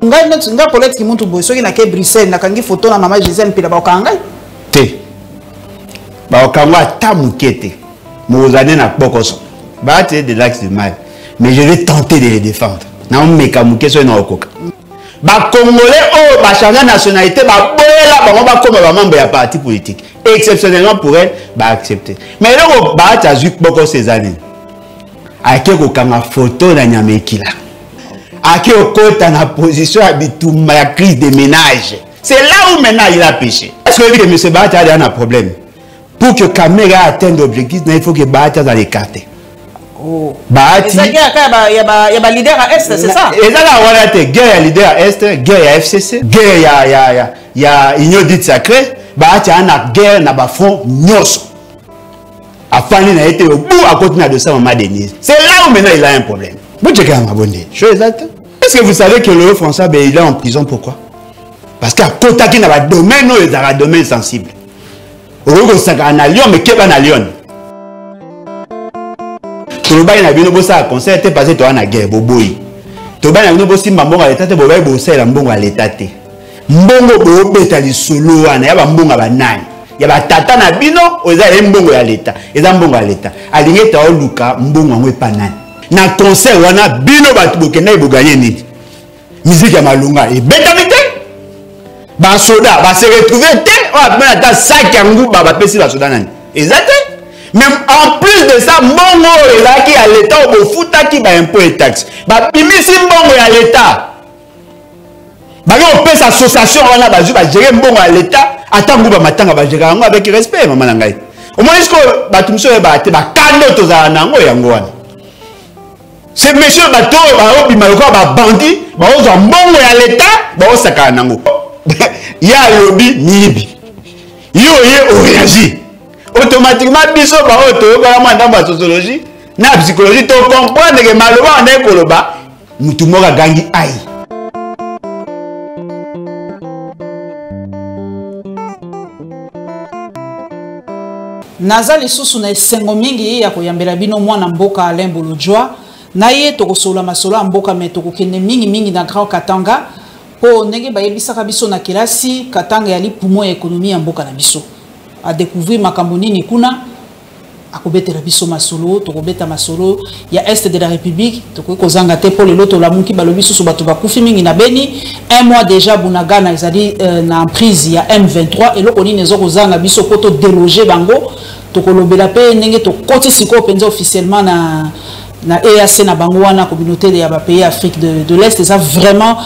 nga Paulette qui monte boy soki na ke Bruxelles na kangi photo na maman Gisèle pila ba kanga te ba kanga ta mukete mozane na bokoso ba te de l'axe du mal mais je vais tenter de les défendre na meka mukeso na okoka ba congolais oh ba changer nationalité ba boyela ba ba comme ba membre ya parti politique exceptionnellement pour elle ba accepter mais là ba ta juk boko ces années ake ko kanga photo na nyamekila ake okota na position ya bitumba ya crise de ménage. C'est là où maintenant il a péché. Est-ce que M. Bahati a un problème? Pour que caméra atteigne l'objectif, il faut que Bahati dans les cartes. Oh. Bahati. Il y a leader à Est, c'est ça? Et là, on a été guerre leader à Est, guerre à FCC, guerre il y a Union dite sacrée. Bahati a une guerre na front nyoso. Afin il a été au bout à côté de ça, maman Denise. C'est là où maintenant il a un problème. Vous checkez à ma bonne chose. Est-ce que vous savez que le François il est en prison pourquoi? Parce qu'à côté qui n'a pas de domaine, non, il a un domaine sensible. Au lieu de ça, à Lyon, mais qu'est-ce qu'on a à Lyon? Toba ina bino bosa concert te passé toi na guerre boboyi. Toba ina bino bosi mbongo à l'état te bobayi bosa la mbongo à l'état te. Mbongo bo beta li solo wana ya ba mbongo ba nani. Ya ba tata na bino oza mbongo ya l'état. Eza mbongo à l'état. Alinge ta oluka mbongo ngwe pa nani. Na concert wana bino ba tubokena iboganye ni. Musique ya malunga e beta mite. Ba soda ba se retrouver te o ba ta sac ya nguba ba pesi ba soda nani. Exact. Même en plus de ça, mbongo est là qui à l'État au fouta qui va impôt et taxe. Bah bimisi mbongo à l'État. Bah on peut association on a ba gérer mbongo à l'État. Attends vous ba matanga ba gérer avec respect maman nangai. Au moins est-ce que ba tumso ba te ba kando to za nango yango wana. C'est monsieur bato ba obima ko ba bandi ba oza mbongo à l'État ba osaka nango. Ya lobi nibi. Yo ye réagit. Automatiquement, biso ba auto ba mandamba sociologie na psychologie to comprendre que maloba na ekoloba mutu moka gangi ai. Nazali susu na esengo mingi ya koyambela bino mwana mboka Alain Bolojwa na ye tokosola masolo mboka me tokokende mingi na Grand Katanga po ndenge bayebisaka biso na kelasi Katanga yali poumon ya économie ya mboka na biso. A découvrir makambo nini kuna akobetela biso masolo tokobeta masolo ya Est de la République tokozanga te po lelo to lamuki balobi susu bato bakufi mingi na Beni un mois déjà Bunagana ezali na emprise ya M23 eloko nini ezokozanga biso po to déloger bango tokolobela pe ndenge to koti siko penza officiellement na EAC na bango wana communauté de ba pays Afrique de l'Est ça vraiment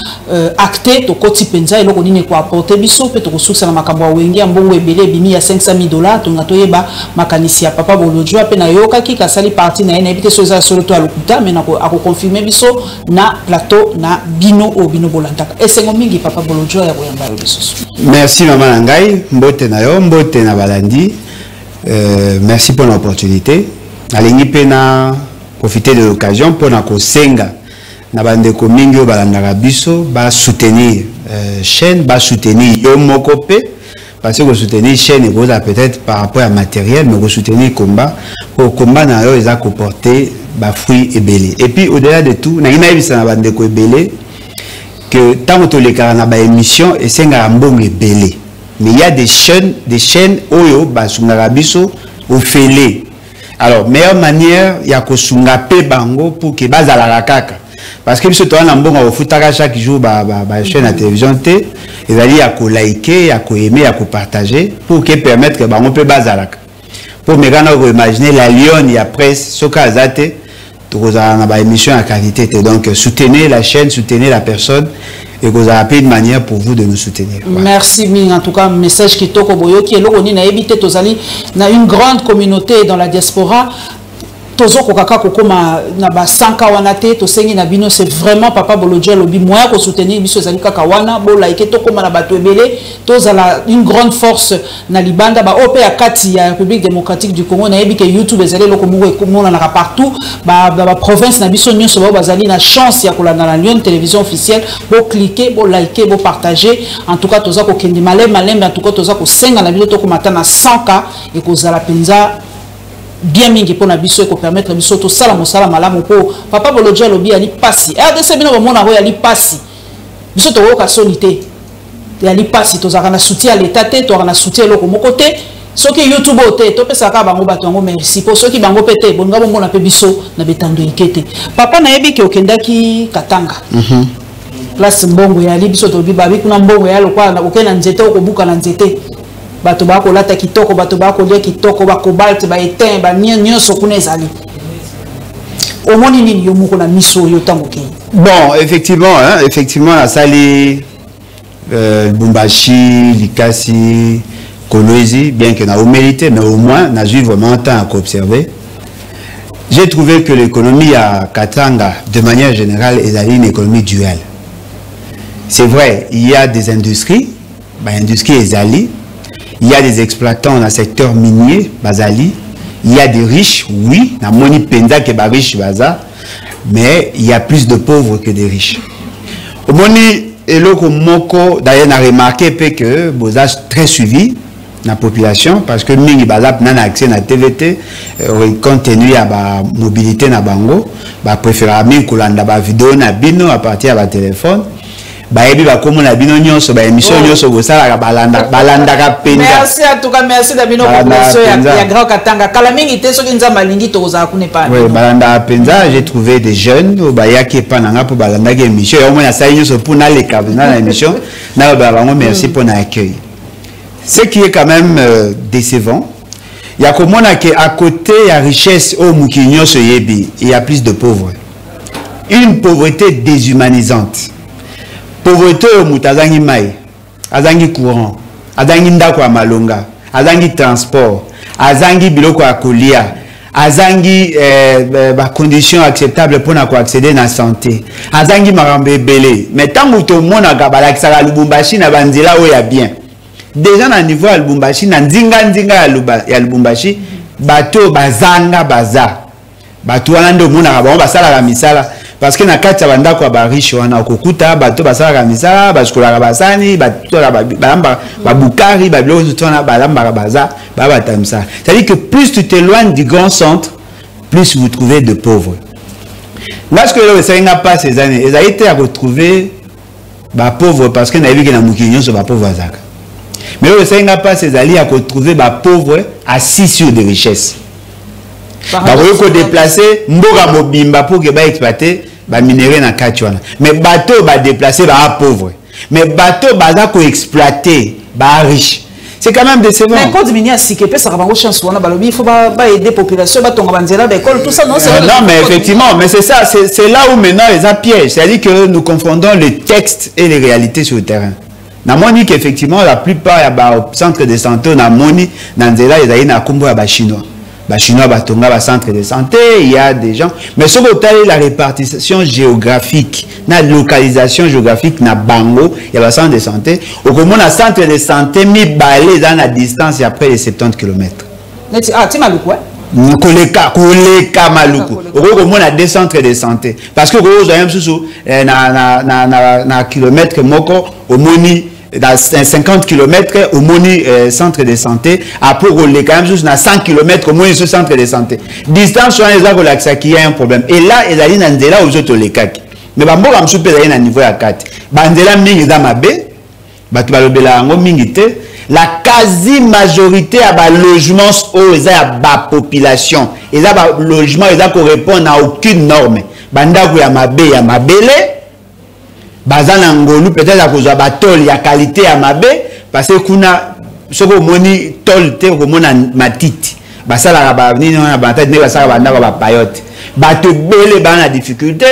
acté to koti penza eloko nini ko apporter biso pe to kosusa na makambo wengi mbongo ebele bimi ya $500,000 tonga toyeba makanisi ya Papa Bolojwa pe na yoka ki kasali parti na NBT soza solo to alukuta mais na ko confirmer biso na plateau na bino bolantaka esengo mingi Papa Bolojwa ya koyamba biso. Merci maman Ngai mbote na yo mbote na balandi merci pour l'opportunité alingi pe na profiter de l'occasion pour na kosenga na bande ko mingi o balandaka biso ba soutenir chaîne ba soutenir yo mokope parce que soutenir chaîne vous a peut-être par rapport à matériel mais soutenir combat pour combat na yo eza ko porter ba fruit ebele et puis au-delà de tout na ina bisa na bande ko ebele que tant que les na ba émission et senga mbongo ebele mais il y a des chaînes oyo ba sunga biso au félé. Alors, meilleure manière, il y a que sunga pe bango pour que bazala la kaka. Parce que si tu as un bon au foutaka chaque jour, chaîne à télévision, il y a que liker, il y a que aimer, il y a que partager pour que permettre que bango pe bazala. Pour me rendre imaginer la Lyon, il y a presse, ce cas zate, tu as une émission à qualité. Donc, soutenez la chaîne, soutenez la personne. Et vous avez une manière pour vous de nous soutenir. Merci, en tout cas, message qui toko boyo qui est là, on a évité tozali na une grande communauté dans la diaspora. Tozo kokaka kokoma na ba 100 wana te to sengi na bino c'est vraiment Papa Bolojwa lobi moya ko soutenir biso zali kaka wana bo like to koma na bato ebele tozala une grande force na libanda ba OP ya kati ya République démocratique du Congo na ebike YouTube ezali loko moko ekomona na partout ba province na biso nyonso ba bazali na chance ya kolanda na Lyon télévision officielle bo cliquer bo liker bo partager en tout cas toza ko kende malembe en tout cas toza ko senga na biso to komata na 100K et kozala penza bien mingi pour na biso ko permettre biso to sala mosala malamu po Papa Bolojwa lobi ali pasi RDC bino bomona ho ali pasi biso tokoyoka soni te yali pasi tozalaka na soutien à l'état te tozalaka na soutien eloko moko te soki YouTube te topesaka bango bato yango merci po soki bango mpe te bolinga bomona mpe biso na betando eke te papa nayebi ke okendaki Katanga place mbongo yali biso tobi babi kuna mbongo ya lokwa okena nzete okobuka na nzete bato bakolata kitoko bato bakolia kitoko bakobalt baetin nyonso kuna ezali omoni nini yo moko na miso yo ntango okei bon effectivement la sali Lubumbashi Likasi Kolwezi, bien que n'a pas mérité, mais au moins n'a eu vraiment un temps à observer. J'ai trouvé que l'économie à Katanga, de manière générale, est une économie duale. C'est vrai, il y a des industries, l'industrie est Zali, il y a des exploitants dans le secteur minier, Bazali, il y a des riches, oui, na moni penda que ba riche baza, mais il y a plus de pauvres que des riches. Au moni eloko moko d'ailleurs n'a remarqué que Boza très suivi la population parce que mingi bazap n'a accès à TVT compte tenu à la mobilité na bango ba préférablement kolanda ba vidéo na bino à partir de la téléphone ba ebi ba komo na bino nyonso ba émission nyonso bosala balanda ka penda. Merci en tout cas, merci da bino population ya Grand Katanga kala mingi te soki nzamba lingi toza ku ne pas. Oui, balanda penda, j'ai trouvé des jeunes ba yaki pa nanga po balanda ke émission au moins na sa nyonso pour na le câble na émission na ba bango merci pour l'accueil. Ce qui est quand même décevant, il y a comme on a qu'à côté il y a richesse au Mukinyo se yebi, il y a plus de pauvres. Une pauvreté déshumanisante. Pauvreté au Mutazangi Mai, Azangi courant, Azangi ndako a malonga, Azangi transport, Azangi biloko a kolia, Azangi conditions acceptables pour accéder à la santé, Azangi marambe belé. Mais tant que tout le monde a gabalak sara Lubumbashi na banzela où il y a bien. Déjà à niveau à Lubumbashi, na nzinga ya Lubumbashi, bateau bazanga baza. Bateau anando mona ba basala la misala parce que na kati banda kwa ba riche wana okokuta bateau basala la misala baskola basani bateau balamba babukari bablo tona balamba baza batamsa. C'est-à-dire que plus tu t'éloignes du grand centre, plus vous trouvez de pauvres. Lorsque le Sénégal passe ces années, ils ont été à retrouver ba pauvres parce que na vu que na mukinyo so ba pauvres azaka. Mais le Sénégal passe ces années à retrouver ba pauvres assis sur des richesses. Vous pouvez déplacer mboga mobimba pour que ba exploiter ba minerai na kachwana. Mais bateau ba déplacer ba pauvre. Mais bateau ba za ko exploiter ba riche. C'est quand même décevant. Mais quand diminuer si que ça va chance on a balobi il faut ba aider population ba tonga banzela d'école tout ça non c'est non mais effectivement mais c'est ça c'est là où maintenant les a piège, c'est-à-dire que nous confrontons les textes et les réalités sur le terrain. Na moni qu'effectivement la plupart ya ba centre de santé na moni na nzela ezali na kombo ya ba chinois. Ba chinois ba tonga ba centre de santé, il y a des gens mais ce que la répartition géographique, na localisation géographique na bango, il y a ba centre de santé, au comment na centre de santé mi balé dans la distance et après les 70 km. Ah, tu m'as lu quoi? Koleka maluku. Au moins à des centres de santé parce que vous avez même na kilomètre moko au moni dans 50 km au moni centre de santé après on les quand même juste dans 100 km au moni ce centre de santé distance sur les relaxa qui a un problème et là ils allaient dans là aux autres les kaki mais ba mboka msupe à niveau ya 4 bandela mingi za mabe batu balobela ngo mingi te la quasi majorité à ba logements aux ba population et ba logement ils correspondent à aucune norme bandako ya mabe ya mabele bazana ngolu peut-être à cause de batol ya qualité à mabe parce que kuna soko moni tol te ko mona matiti basala ba ni na batata ne basala banda ba payote bato belé bana difficulté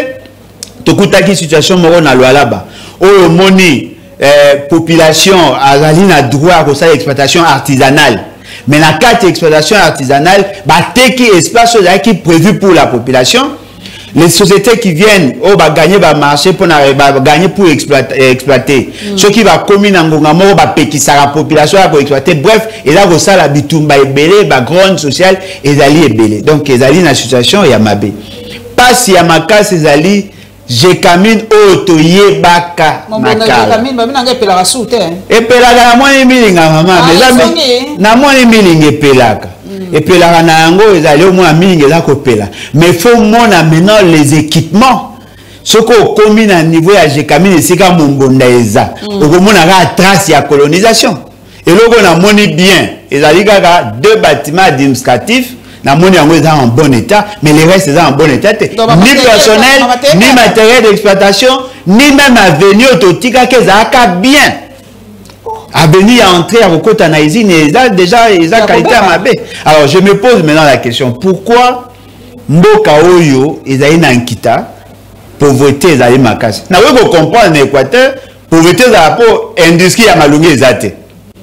to kutaki situation moko na lwala ba o moni population azali na droit à ça exploitation artisanale mais la carte exploitation artisanale bateki espace qui prévu pour la population. Les sociétés qui viennent gagner le marché pour gagner pour exploiter. Ceux qui vont communer en Gongamo, la population pour exploiter. Bref, et là, ça la bitumba est belé, la grande sociale est allée belé. Donc, ils allient dans la situation et à mabé. Pas si à ma cas, c'est allé, j'ai camine auto yebaka makala. Et pelaka na moi milinga maman. Na moi milinga pelaka. Et puis là, mais il faut maintenant les équipements. ce qu'on commune à niveau à Jekamine et c'est comme mon bondaïza au moment à trace il y a colonisation et là on a moni bien et ça dit qu'il y a 2 bâtiments administratifs na moni yango est en bon état mais les restes sont en bon état ni personnel ni matériel d'exploitation ni même avenue autotika que ça a bien avenue à entrer à Rokota na usine et déjà ils a qualité à mabé. Alors je me pose maintenant la question, pourquoi mboka oyo ezali na nkita pauvreté ezali makasi na weko comprendre na Équateur pauvreté za rapport industrie ya malungi ezate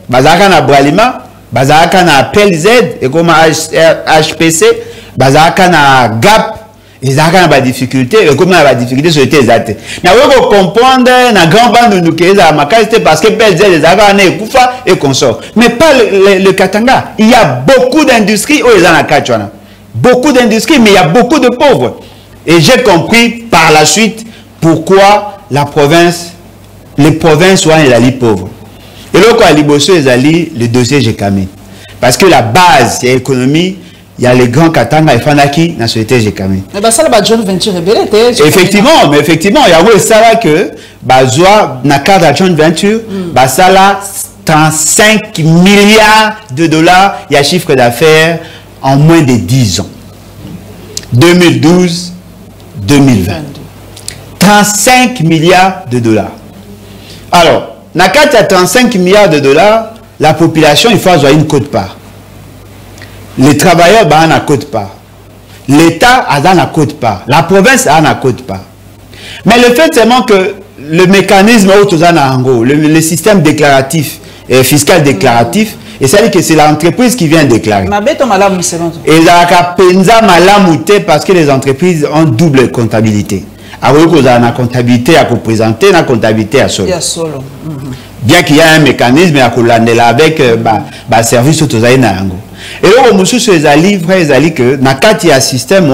bazaka na Bralima bazaka na PLZ et comme HPC bazaka na GAP ezaka na ba difficulté et comme na ba difficulté sur les ezate na weko comprendre na grand bande nous keza makasi parce que PLZ ezaka na ekufa et consort mais pas le Katanga. Il y a beaucoup d'industries où ezana kachwana. Beaucoup d'industries, mais il y a beaucoup de pauvres. Et j'ai compris par la suite pourquoi les provinces sont les pauvres. Et là, quand Liboso est allé, le dossier Jekamine. Parce que la base, c'est l'économie, il y a les grands Katanga et Fanaki dans la société Jekamine. Mais ça, c'est John Venture rebelle. Effectivement, il y a ça que, dans le cadre de John Venture, ça là, 35 milliards de dollars, il y a chiffre d'affaires en moins de 10 ans. 2012, 2020. 35 milliards de dollars. Alors, dans le cas de 35 milliards de dollars, la population, il faut avoir une quote-part. Les travailleurs, ont une quote-part. L'État a une quote-part. La province a une quote-part. Mais le fait seulement que le mécanisme, le système déclaratif, fiscal déclaratif, et c'est-à-dire que c'est l'entreprise qui vient déclarer. Et la penza malamouté parce que les entreprises ont double comptabilité. Alors vous avez une comptabilité à présenter, une comptabilité à solo. Bien qu'il y ait un mécanisme avec le service autour. Et là, monsieur les livres, ils que dans le système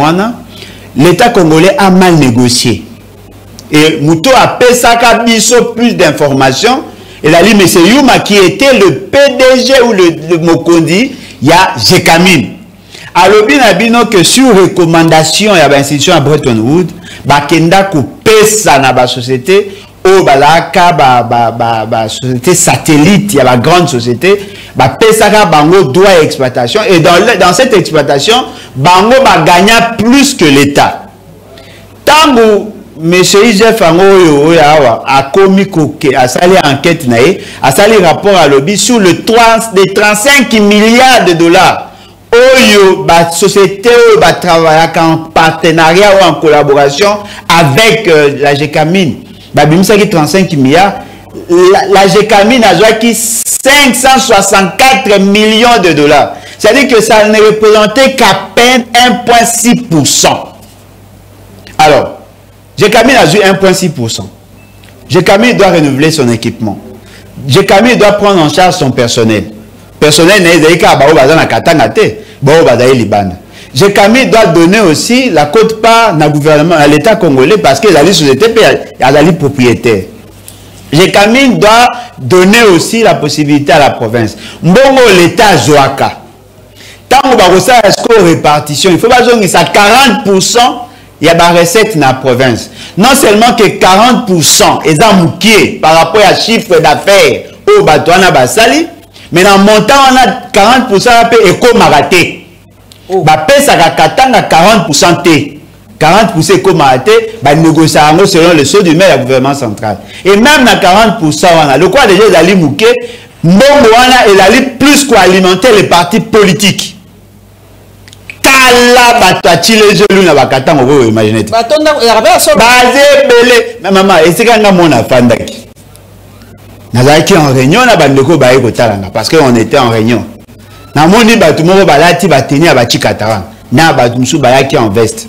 l'État congolais a mal négocié. Et Mouto a payé plus d'informations. Et là, mais c'est Yuma qui était le PDG ou le Mokondi, il y a Jekamine. Alors, il y a que sur recommandation, il y a une institution à Bretton Woods, Bakenda coupé ça dans la société, ou la société satellite, il y a la grande société, Pesaka Bango droit à exploitation, et dans cette exploitation, Bango gagna plus que l'État. Tant que Monsieur Isef a commis a sali enquête a sali rapport à lobby sur les 35 milliards de dollars. Oyo ba société ba travailler en partenariat ou en collaboration avec la Jekamine. Ba bimisa ki 35 milliards. La Jekamine a joué qui 564 millions de dollars. C'est-à-dire que ça ne représentait qu'à peine 1,6%. Alors Jekamine a eu 1,6%. Jekamine doit renouveler son équipement. Jekamine doit prendre en charge son personnel. Personnel n'est pas Jekamine doit donner aussi la quote-part au gouvernement, à l'État congolais parce qu'il a les sociétés, il a les propriétaires. Jekamine doit donner aussi la possibilité à la province. Mbongo l'État Zoaka. Tant qu'on va recevoir la score répartition, il faut pas dire que ça 40%. Il y a des recettes dans la province. Non seulement que 40% est amouqué par rapport à chiffre d'affaires au Batouana Basali, mais dans le montant, on a 40% est éco-maraté. Ça a 40% T. 40% éco-maraté, négocier selon le saut du maire du gouvernement central. Et même dans 40%, on a le quoi déjà, il a mouqué, il a plus qu'alimenter les partis politiques. Là, batati les jeunes na bakata ngoko imaginer. Batonda ya rabela so. Bazé belé. Maman, esika nga mona fandaki. Nazaki en réunion na bandeko baye kotalanga parce que on était en réunion. Na moni batu moko balati bateni ya bachikatara. Na batu musu bayaki en veste.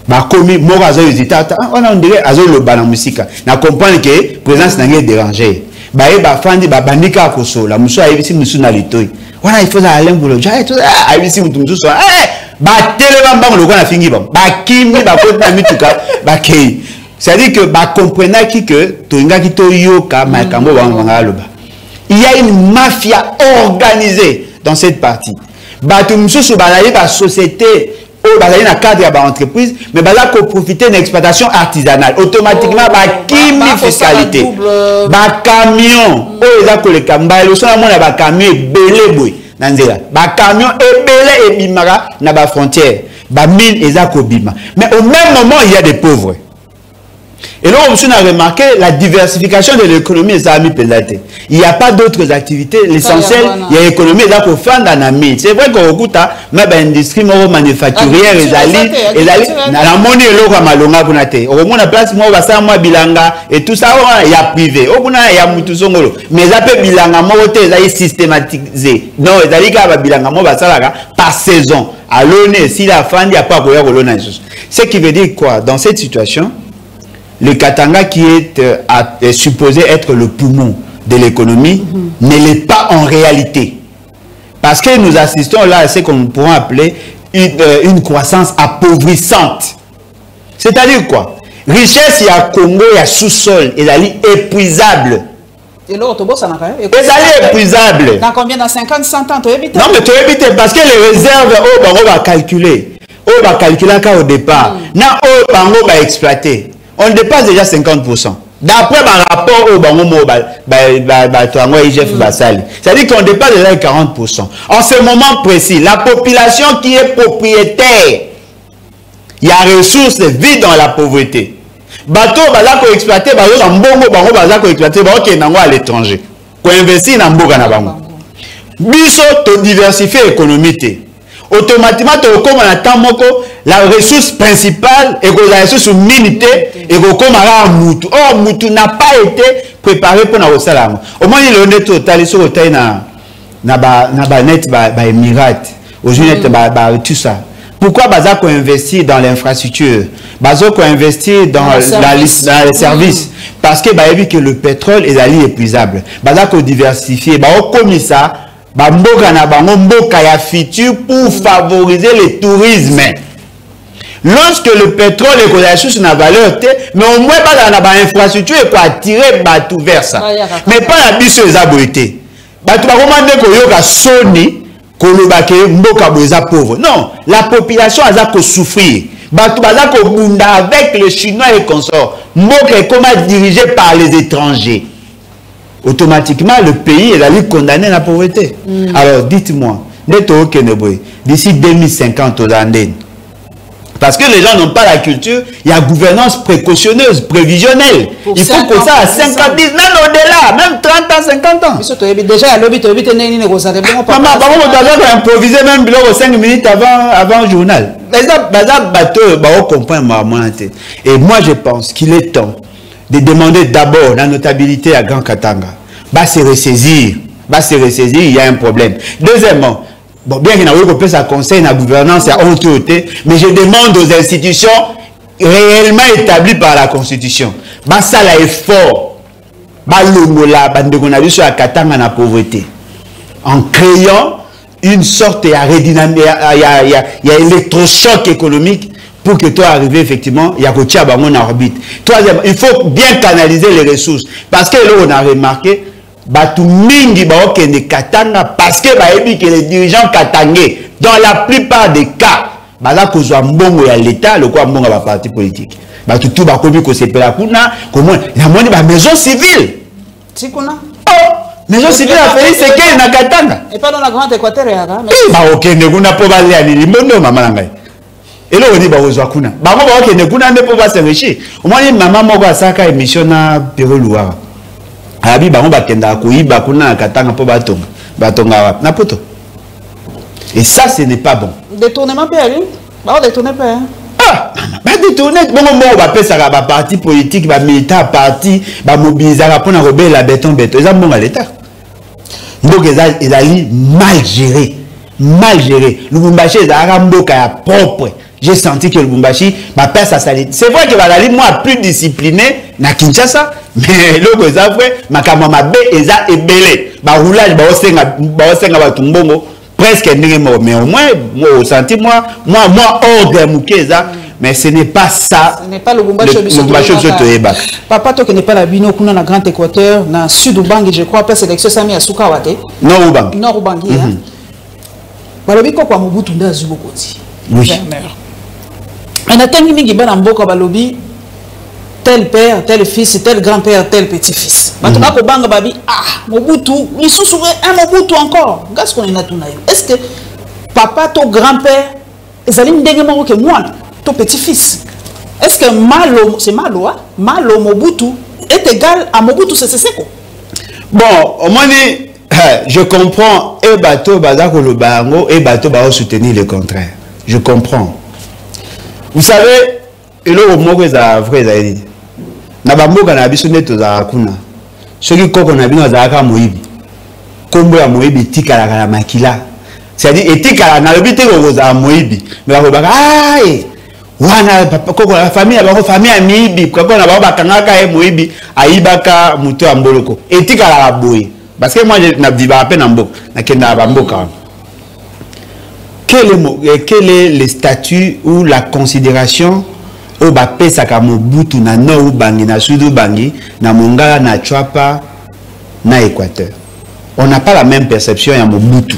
Ba komi moko azo hésiter. On a dirait azo le bana musika. Na comprendre que présence na ngi déranger. Baye ba fandi ba bandika kosola. Musu ayebisi musu na litoi. Voilà, il faut aller boulot. J'ai tout ça. Ayebisi mutu musu so. C'est-à-dire que il y a une mafia organisée dans cette partie. La société bazali na cadre ya ba entreprise mais baza ko profiter d'une exploitation artisanale automatiquement ba kimi fiscalité ba camion eza ko le kamba le sona mona ba camion ebele boy na nzela ba camion ebele ebimaka na ba frontière ba mine eza ko bima mais au même moment il y a des pauvres. Et là, on a remarqué la diversification de l'économie, ça a mis pesate. Il n'y a pas d'autres activités. L'essentiel, il y a l'économie, là, pour faire dans la mine. C'est vrai qu'on écoute, mais l'industrie manufacturière, les alliés, la monnaie, l'eau, à Malonga, pour nater. Au moins, la place, moi, ça, moi, bilanga, et tout ça, il y a privé. Au moins, il y a Moutousongolo. Mais ça peut bilanga, moi, ça y est systématisé. Non, il y a bilanga, moi, ça, par saison. À l'ONU, si la fin, il n'y a pas de l'ONU. Ce qui veut dire quoi? Dans cette situation, le Katanga qui est supposé être le poumon de l'économie ne l'est pas en réalité. Parce que nous assistons là à ce qu'on pourrait appeler une croissance appauvrissante. C'est-à-dire quoi? Richesse, il y a Congo, il y a sous-sol, il y a épuisable. Et l'autre, ça n'a pas épuisable. Dans combien? Dans 50, 100 ans, tu évites? Non, mais tu évites parce que les réserves, on va calculer. On va calculer au départ. On va exploiter. On dépasse déjà 50%. D'après mon rapport au c'est-à-dire qu'on dépasse déjà 40%. En ce moment précis, la population qui est propriétaire, il y a ressources vides dans la pauvreté. Bateau, pour exploiter, à l'étranger. Pour investir dans le biso, to diversifier l'économie. Automatiquement, la ressource principale est la ressource minité et Moutou. Or, Moutou n'a pas été préparé pour la salam. Au moins, il est total sur le Émirats, aux unités, tout ça. Pourquoi Bazako investir dans l'infrastructure? Bazako investir dans les services. Parce que le pétrole est épuisable. Bazako diversifier. Comme ça. Pour favoriser le tourisme. Lorsque le pétrole est une valeur, mais au moins pas dans l'infrastructure et pour attirer tout vers ça. Mais pas la biche les aboutés. Non, la population a souffrir. Avec les Chinois et consorts. Mboka est dirigé par les étrangers. Automatiquement, le pays est allé condamner la pauvreté. Alors, dites-moi, d'ici 2050 aux Andes, parce que les gens n'ont pas la culture, il y a gouvernance précautionneuse, prévisionnelle. Il faut que ça à 50, même au-delà, même 30 ans, 50 ans. Déjà, il y a improviser même 5 minutes avant le journal. Et moi, je pense qu'il est temps de demander d'abord la notabilité à Grand Katanga. Se ressaisir, il y a un problème. Deuxièmement, bon, bien qu'il y ait un conseil, la gouvernance, il y a autorité, mais je demande aux institutions réellement établies par la Constitution. Ça là est fort. Sur la Katanga la pauvreté. En créant une sorte de électrochoc économique. Pour que toi arrives effectivement, il y a en orbite. Troisième, il faut bien canaliser les ressources. Parce que là, on a remarqué, tout mingi Katanga, parce que les dirigeants katangais, dans la plupart des cas, là, qu'on soit mbongo à l'État, le quoi mbongo à la parti politique. Tout va comme que c'est la comment il y a une maison civile. C'est qu'on a. Maison civile a fait c'est qu'il y a Katanga. Et pas dans la grande Équateur, ok, ne n'a pas aller à l'île, maman. Et là, on dit, kuna. Ne kuna ne peut pas s'enrichir. Au moins, maman, moi, ça, quand émission na Pérou Loire. Abi, kenda kui, kuna, katanga, po batonga, na poto. Et ça, ce n'est pas bon. Détournement père, détourner père. Ah, détourner. Bon, on va faire ça, parti politique, militant, parti, mobiliser, pour rebeller la béton. Ils ont bon à l'État. Donc, ils ont mal géré. Mal géré. Lubumbashi, ils ont propre. J'ai senti que le Lubumbashi m'a pas sa salite. C'est vrai que Valali, moi, plus discipliné, na Kinshasa, mais l'autre, c'est vrai, ma kamama bé, eza ebélé. Ba roulage, ba osenga ba tumbongo, presque mort. Mais au moins, moi, au senti, moi, ordre moukeza, mais ce n'est pas ça. Ce n'est pas le Lubumbashi. Papa, toi qui n'est pas la bino, kuna na Grand Équateur, na Sud Ubangi, je crois, après sélection, Sami Asuka Wate. Nord Ubangi. Nord Ubangi, hein. Balobi, quoi, Mobutu, Ndazubokoti. Oui. On a tellement mingi bana mboka balobi tel père, tel fils, tel grand-père, tel petit-fils. Maintenant ko banga babi Mobutu, ils sont souvent un Mobutu encore. Qu'est-ce qu'on a tout naïf? Est-ce que papa ton grand-père ezali ndenge moko que moi ton petit-fils? Est-ce que Malo, c'est Malo, hein? Malo Mobutu est égal à Mobutu Sese-Seko? Bon, au moins, je comprends, et bateau, bazako le bango, et bateau, va soutenir le contraire. Je comprends. Vous savez, et là, au moment où ça vrai, ça dit, na bambo kana biso neto za kuna. Ce qui koko na bino za ka moyibi. Kombo ya moyibi tikala kala makila. C'est-à-dire etikala na lobite ko za moyibi. Mais ba baka ai wana koko la famille ba famille amibi koko na ba bakangaka e moyibi aibaka muto ya mboloko. Etikala la boye. Parce que moi je na viva à peine en mboka. Na kenda ba mboka. Quel est le statut ou la considération au bapé saka Mobutu na nord bangi na sud bangi na Mongala na Chwapa na Équateur? On n'a pas la même perception à Mobutu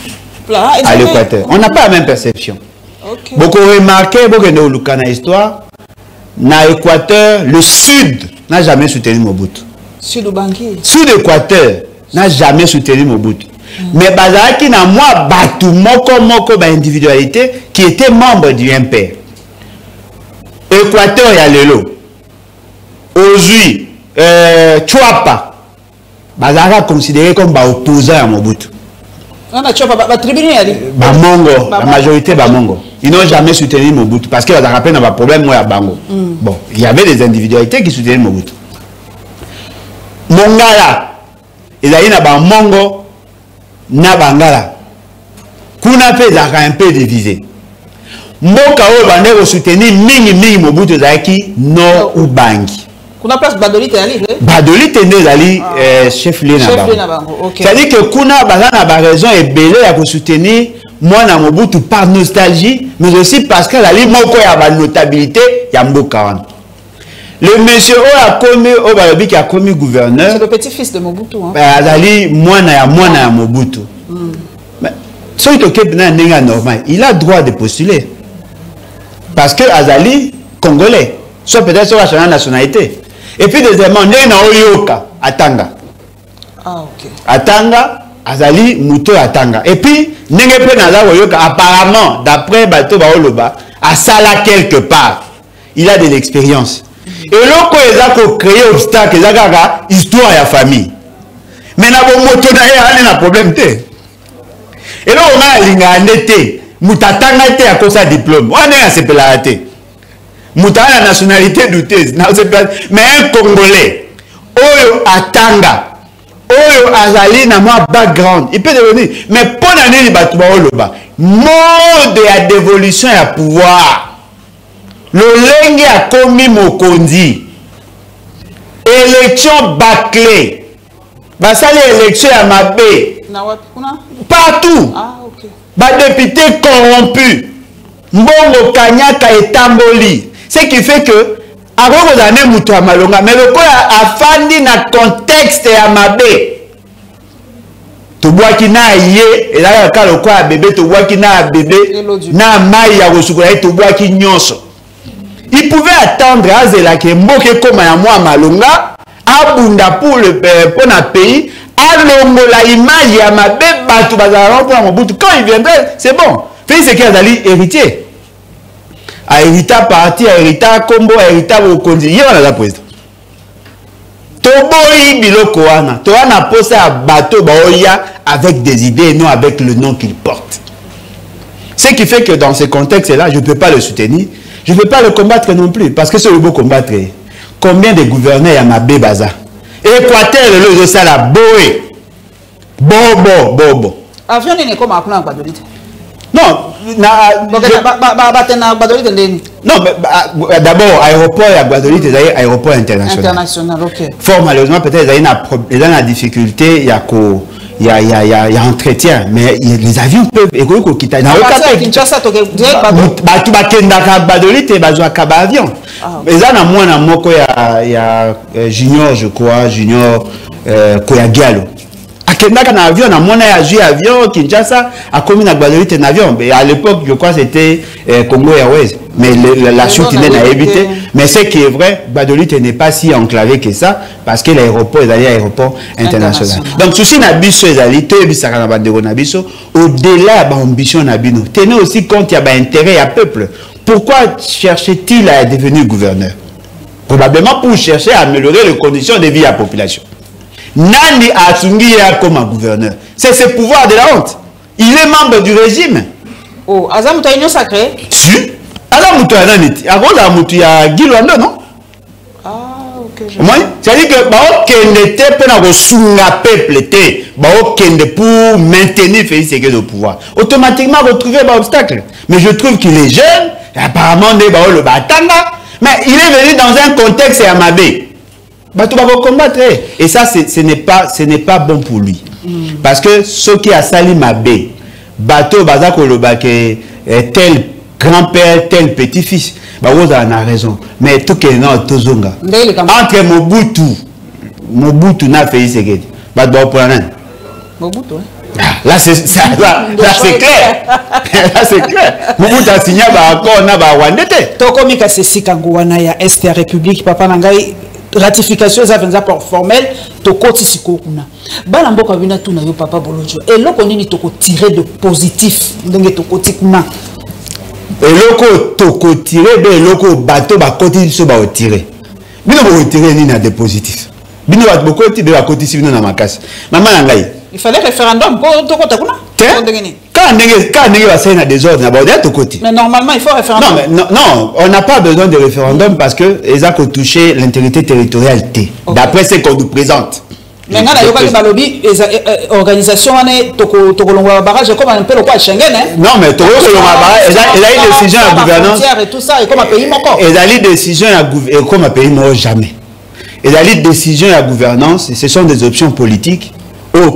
à l'Équateur. On n'a pas la même perception. Okay. Beaucoup remarqué beaucoup de l'Ukana histoire na Équateur, le sud n'a jamais soutenu Mobutu. Sud bangi. Sud Équateur n'a jamais soutenu Mobutu. Mais bazaki na moi batu moko ba individualité qui était membre du MPR. Équateur ya lelo. Ozui Chwapa bazaka considéré comme ba opposant à Mobutu. Na Chwapa ba tribune yali. Ba Mongo, la majorité ba Mongo. Ils n'ont jamais soutenu Mobutu parce que ça rappelle un problème moi à Bango. Bon, il y avait des individualités qui soutenaient Mobutu. Mongala, il y a une ba Mongo na Bangala. Kuna pe zaka un peu divisé. Mboka o bande ko soutenir mingi Mobutu zaki no ubangi. Kuna place Badolite ali. Badolite ne zali chef lieu na bango. Okay. C'est-à-dire que kuna bazana ba raison ebele ya ko soutenir moi na Mobutu par nostalgie mais aussi parce que la li moko ya ba notabilité ya mboka wana. Le monsieur a commis au Balobi qui a commis gouverneur. C'est le petit-fils de Mobutu. Azali moine ya Mobutu. Mais celui qui est normal, il a droit de postuler. Parce que Azali congolais, soit peut-être sur la nationalité. Et puis deuxièmement, on est dans Oyoka, Atanga. Ah ok. Atanga, Azali Muto Atanga. Et puis n'est pas Oyoka. Apparemment, d'après Bato Baoloba, à Sala quelque part, il a de l'expérience. Et là, quand il a créé obstacle, il a une histoire à la famille. Mais il y a un problème. Et là, on a un été. Moutatanga été à cause de diplôme. On est à ce pélarité. Moutana la nationalité douteuse. Mais un Congolais, Oyo Atanga, Oyo Azali n'a pas background. Il peut devenir. Mais pour l'année, il va trouver le bas. Mode de dévolution à pouvoir. Le lengue a commis Mokondi. Élection bâclée. Bah ça l'élection à Mabé. Partout. Ah ok. Bah député corrompu. Mbongo Kanyaka et Tamboli. Ce qui fait que avant vous avez Moutou Malonga, mais le quoi a fandi na contexte à Mabé. Tu vois qui n'a yé et là le quoi bébé tu vois qui n'a bébé na maïa rosukola tu vois qui nyonso. Il pouvait attendre à Zela que Mboke comme à moi Malonga, abunda pour le pays, alongo la image à ma bébé batu bazaran pour Mobutu. Quand il viendrait, c'est bon. Fait ce qu'il a d'ali héritier. A hérita parti, a hérita combo, a hérita Bokondi. Il y a la président. Toboi biloko wana. Toana posé à bateau baoya avec des idées et non avec le nom qu'il porte. Ce qui fait que dans ce contexte-là, je ne peux pas le soutenir. Je ne peux pas le combattre non plus, parce que c'est le beau combattre. Combien de gouverneurs y a ma bébaza? Équateur, le ça la boé. Bobo. Avion n'est comme un plan à Badolite. Non, non, d'abord, aéroport à Badolite, c'est aéroport international. International, ok. Fort malheureusement, peut-être, il y a une difficulté, il y a entretien, mais les avions peuvent écouter quitter. Mais ça, il y a Junior, je crois, Junior Koyagialo. À Kendaka na avion, na mon avion, Kinshasa, a commis na Gbadolite un avion. Mais à l'époque, je crois que c'était Congo Airways. Mais la chute n'est pas évité. Mais ce qui est vrai, Gbadolite n'est pas si enclavé que ça, parce que l'aéroport est allé à l'aéroport international. Donc, souci Nabiso est allé, au-delà de l'ambition Nabino, tenez aussi compte qu'il y a un intérêt à peuple. Pourquoi cherchait-il à devenir gouverneur? Probablement pour chercher à améliorer les conditions de vie de la population. Nandi Atsungiya comme gouverneur. C'est ce pouvoir de la honte. Il est membre du régime. Oh, Azam tu as union sacrée? Si. Alors, tu as dit, tu as dit, non? Ah, ok. C'est-à-dire que Baokende pour pour maintenir Félix Tshisekedi au pouvoir. Automatiquement retrouver un obstacle. Mais je trouve qu'il est jeune, apparemment le Batanga, mais il est venu dans un contexte Yamabé. Tu vas combattre. Et ça, ce n'est pas bon pour lui. Parce que ceux qui a sali Mabé, bateau Bazako Lobake, tel grand-père, tel petit-fils, vous avez raison. Mais tout est non, Tozonga. Entre Mobutu n'a fait Tshisekedi. Mobutu, là, c'est clair. Là, c'est clair. Mobutu a signé un accord, on a Wandete. Tokomika Sesi Kangouana ya Est République, papa Nangai. Ratification ça vient pour formel to koti sikokuna bana mboka bina tuna yo papa Bolodjo et loko nini to ko tirer de positif ndenge to koti kuna et loko to ko tirer be loko bateau ba koti so ba tirer bino ko tirer nini na de positif bino ba koti de ba koti si bino na makasi mama ngai il fallait référendum pour to kota kuna quand ndenge va saina des ordres na ba de koti mais normalement il faut référendum non on n'a pas besoin de référendum parce que ils ont touché l'intégrité territoriale d'après ce qu'on nous présente. Mais ngana yoka balobi organisation ane to kolongwa barrage comme un peu le quoi Schengen hein. Non mais to kolongwa barrage il a une décision à gouvernance et tout ça et comme un pays moko. Il a une décision à comme un pays moko jamais. Il a une décision à gouvernance et ce sont des options politiques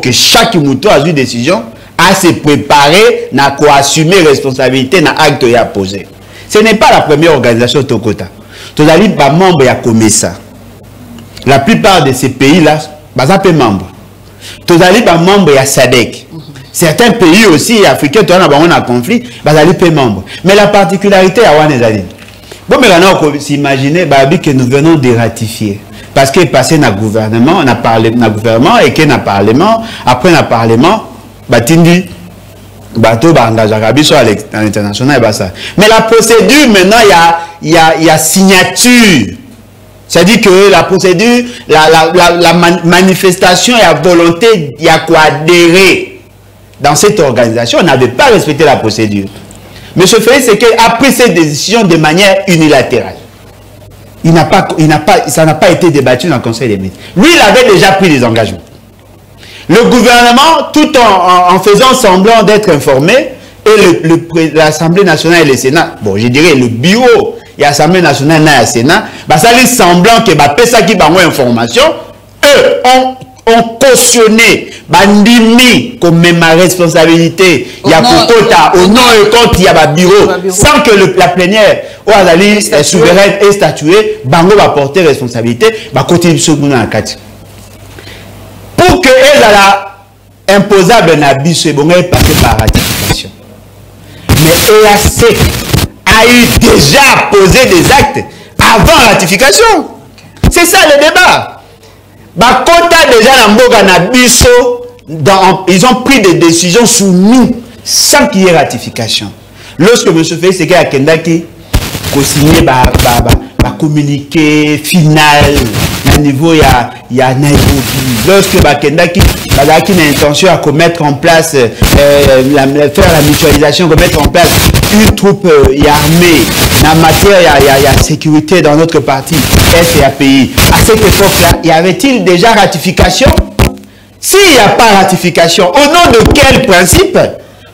que chaque mouton a une décision à se préparer na ko assumer responsabilité na acte ya poser. Ce n'est pas la première organisation Tokota. Tu as dit pas membre ya Comesa. La plupart de ces pays là pas membres. Tu as dit pas membre ya SADC. Certains pays aussi africains tu as un conflit, pas membres. Mais la particularité à Wanezali. Bon mais là on s'imaginer que nous venons de ratifier. Parce que passé na gouvernement, on a parlé na gouvernement et que na parlement, après na parlement Batindi bateau engagé à l'international. Mais la procédure maintenant il y a signature. C'est-à-dire que la procédure, la manifestation et la volonté, il y a quoi adhérer dans cette organisation. On n'avait pas respecté la procédure. Mais ce fait, c'est qu'après cette décision de manière unilatérale, ça n'a pas été débattu dans le Conseil des ministres. Lui, il avait déjà pris des engagements. Le gouvernement, tout en faisant semblant d'être informé, et l'Assemblée nationale et le Sénat, bon, je dirais le bureau et l'Assemblée nationale et le Sénat, ça laisse semblant que ça qui va information, eux ont cautionné, bandimi comme ma responsabilité, il y a au nom et quand il y a un bureau, sans que la plénière ou la souveraine est statuée, bango va porter responsabilité, va continuer ce monde en quatre. Pour que elle a imposable na biso bon elle passer par ratification. Mais EAC a eu déjà posé des actes avant ratification. C'est ça le débat. Ba kota déjà na mboka na biso ils ont pris des décisions sous nous sans qu'il y ait ratification. Lorsque M. Félix Tshisekedi a kendaki co-signé communiqué final à niveau il y a Nairobi. Lorsque Bakendaki a une intention à mettre en place faire la mutualisation, mettre en place une troupe armée en matière il y a sécurité dans notre parti SAPI. À cette époque-là, y avait-il déjà ratification? S'il n'y a pas ratification, au nom de quel principe?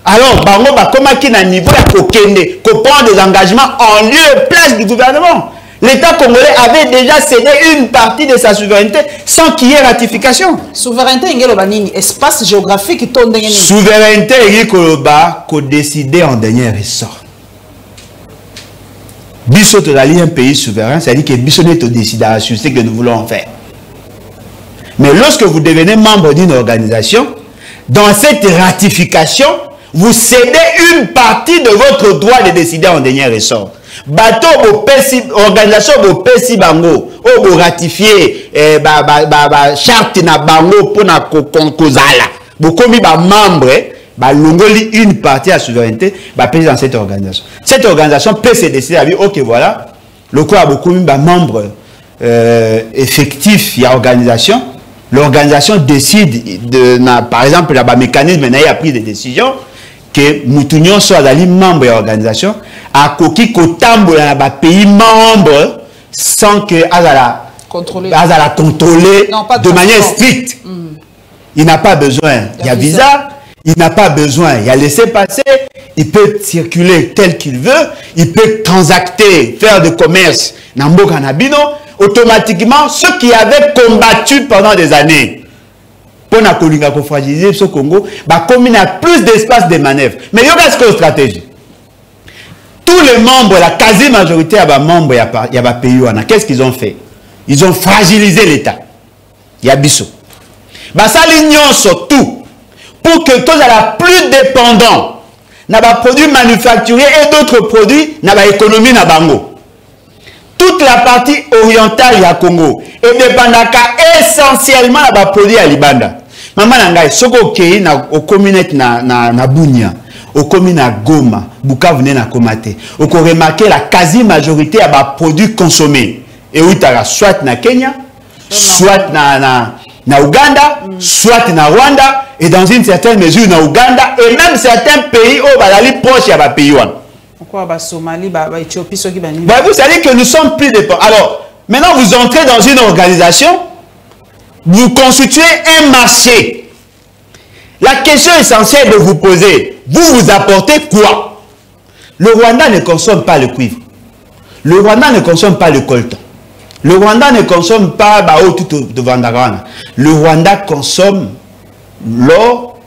Alors, Bango va comment qu'il a niveau pour prendre des engagements en lieu et place du gouvernement. L'État congolais avait déjà cédé une partie de sa souveraineté sans qu'il y ait ratification. Souveraineté, espace géographique, souveraineté, il décider en dernier ressort. Bissot est un pays souverain, c'est-à-dire que Bissot est décidé sur ce que nous voulons faire. Mais lorsque vous devenez membre d'une organisation, dans cette ratification, vous cédez une partie de votre droit de décider en dernier ressort. Bateau organisation au PESI bango au ratifier charte na bango pour na kozala bokomi ba membre ba longoli une partie à souveraineté ba pèse dans cette organisation. Cette organisation peut se décider à dire OK voilà le quoi bokomi ba membre effectif il y a organisation. L'organisation décide de par exemple là ba mécanisme na a pris des décisions que Moutounion soit d'aller membre de l'organisation, à Koki Kotambola na pays membre sans que Azala contrôler de manière stricte. Il n'a pas besoin, il y a visa, il n'a pas besoin, il y a laissé passer, il peut circuler tel qu'il veut, il peut transacter, faire du commerce, Nambo Kanabino, automatiquement ceux qui avaient combattu pendant des années. Pour nous fragiliser ce Congo, comme il y a plus d'espace de manœuvre. Mais il y a une stratégie. Tous les membres, la quasi-majorité des membres, il y a pays. Qu'est-ce qu'ils ont fait? Ils ont fragilisé l'État. Il y a Bissot. Ça l'union surtout pour que tous soient plus dépendants des produits manufacturés et d'autres produits dans l'économie na bango. Toute la partie orientale du Congo est dépendante essentiellement des produits à Libanda. Maman nangai soko kei na au communauté na Bunia, au commune na Goma, Bukavu na Komate. On peut remarquer la quasi-majorité à bas produits consommés. Et où t'as soit na Kenya, soit na Ouganda, soit na Rwanda et dans une certaine mesure na Ouganda et même certains pays où balali proche à bas pays one. Pourquoi bas Somalie, bas Éthiopie ce qui bani? Vous savez que nous sommes plus dépendants. Alors, maintenant vous entrez dans une organisation. Vous constituez un marché. La question essentielle de vous poser, vous apportez quoi? Le Rwanda ne consomme pas le cuivre. Le Rwanda ne consomme pas le coltan. Le Rwanda ne consomme pas tout de Vandarana. Le Rwanda consomme l'or,